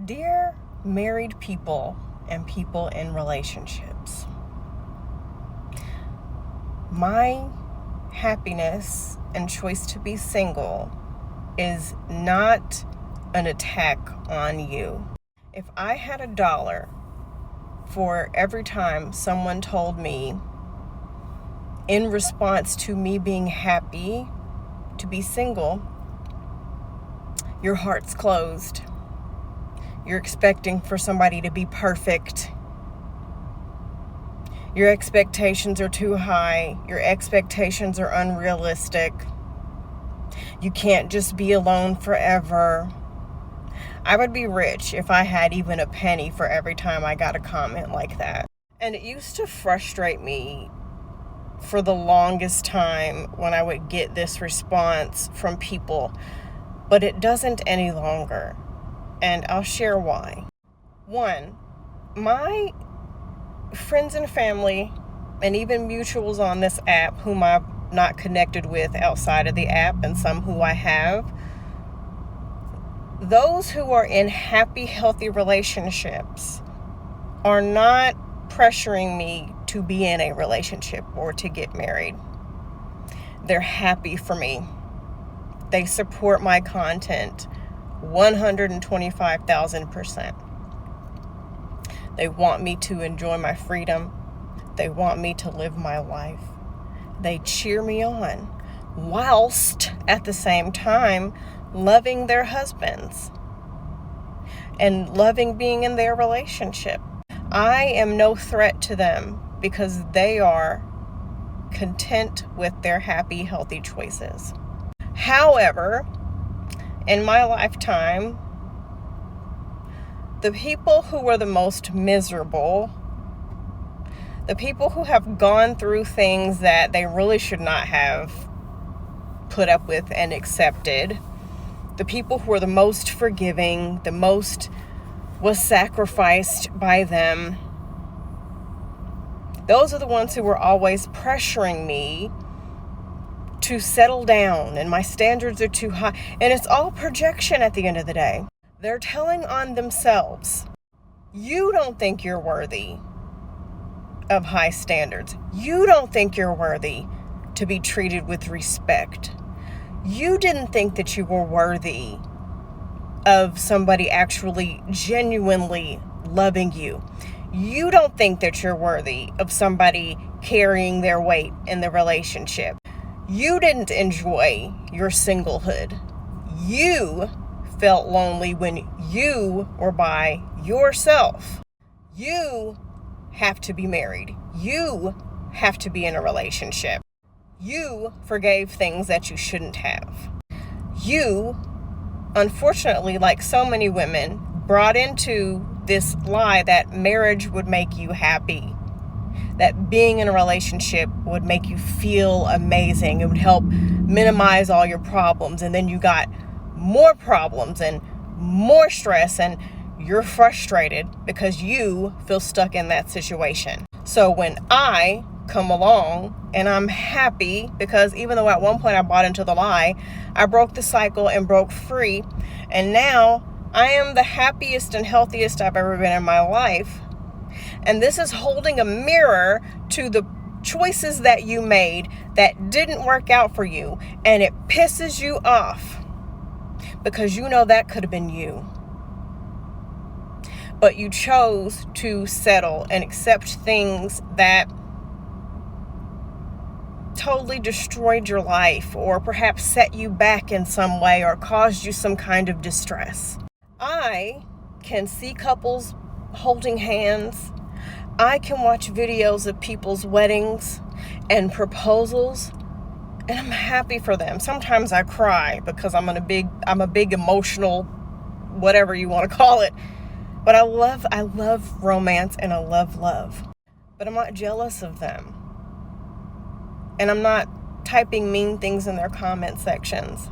Dear married people and people in relationships, my happiness and choice to be single is not an attack on you. If I had $1 for every time someone told me in response to me being happy to be single, your heart's closed. You're expecting for somebody to be perfect. Your expectations are too high. Your expectations are unrealistic. You can't just be alone forever. I would be rich if I had even a penny for every time I got a comment like that. And it used to frustrate me for the longest time when I would get this response from people, but it doesn't any longer. And I'll share why. One, my friends and family, and even mutuals on this app whom I'm not connected with outside of the app, and some who I have, those who are in happy, healthy relationships are not pressuring me to be in a relationship or to get married. They're happy for me. They support my content 125,000%. They want me to enjoy my freedom. They want me to live my life. They cheer me on whilst at the same time loving their husbands and loving being in their relationship. I am no threat to them because they are content with their happy, healthy choices. However, in my lifetime, the people who were the most miserable, the people who have gone through things that they really should not have put up with and accepted, the people who were the most forgiving, the most was sacrificed by them, those are the ones who were always pressuring me to settle down, and my standards are too high. And it's all projection at the end of the day. They're telling on themselves. You don't think you're worthy of high standards. You don't think you're worthy to be treated with respect. You didn't think that you were worthy of somebody actually genuinely loving you. You don't think that you're worthy of somebody carrying their weight in the relationship. You didn't enjoy your singlehood. You felt lonely when you were by yourself. You have to be married. You have to be in a relationship. You forgave things that you shouldn't have. You, unfortunately, like so many women, brought into this lie that marriage would make you happy, that being in a relationship would make you feel amazing. It would help minimize all your problems. And then you got more problems and more stress, and you're frustrated because you feel stuck in that situation. So when I come along and I'm happy, because even though at one point I bought into the lie, I broke the cycle and broke free. And now I am the happiest and healthiest I've ever been in my life. And this is holding a mirror to the choices that you made that didn't work out for you. And it pisses you off because you know that could have been you. But you chose to settle and accept things that totally destroyed your life, or perhaps set you back in some way, or caused you some kind of distress. I can see couples holding hands. I can watch videos of people's weddings and proposals, and I'm happy for them. Sometimes I cry because I'm a big emotional, whatever you want to call it. But I love romance and I love love. But I'm not jealous of them. And I'm not typing mean things in their comment sections.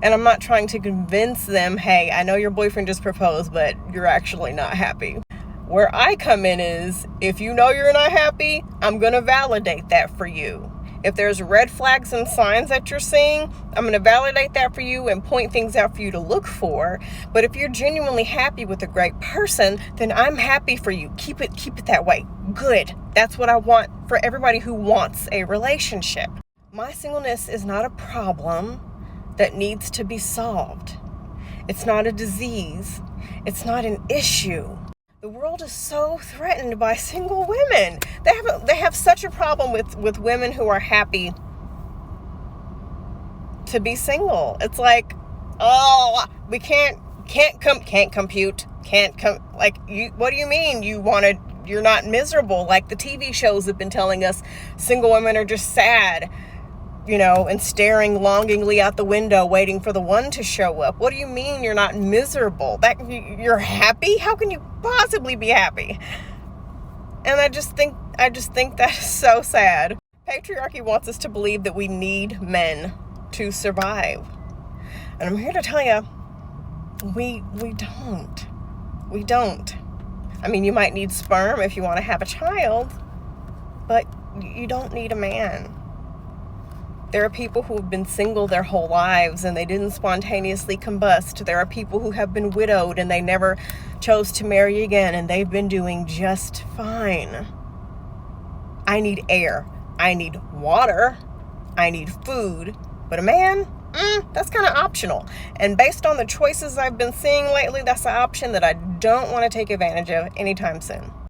And I'm not trying to convince them, hey, I know your boyfriend just proposed, but you're actually not happy. Where I come in is, if you know you're not happy, I'm going to validate that for you. If there's red flags and signs that you're seeing, I'm going to validate that for you and point things out for you to look for. But if you're genuinely happy with a great person, then I'm happy for you. Keep it that way. Good. That's what I want for everybody who wants a relationship. My singleness is not a problem that needs to be solved. It's not a disease. It's not an issue. The world is so threatened by single women. They have such a problem with women who are happy to be single. It's like, oh, we can't compute. Like, what do you mean you're not miserable? Like the TV shows have been telling us single women are just sad, and staring longingly out the window waiting for the one to show up. What do you mean you're not miserable? That you're happy? How can you possibly be happy? And I just think that is so sad. Patriarchy wants us to believe that we need men to survive. And I'm here to tell you, we don't. We don't. I mean, you might need sperm if you want to have a child, but you don't need a man. There are people who have been single their whole lives and they didn't spontaneously combust. There are people who have been widowed and they never chose to marry again and they've been doing just fine. I need air. I need water. I need food. But a man, that's kind of optional. And based on the choices I've been seeing lately, that's an option that I don't want to take advantage of anytime soon.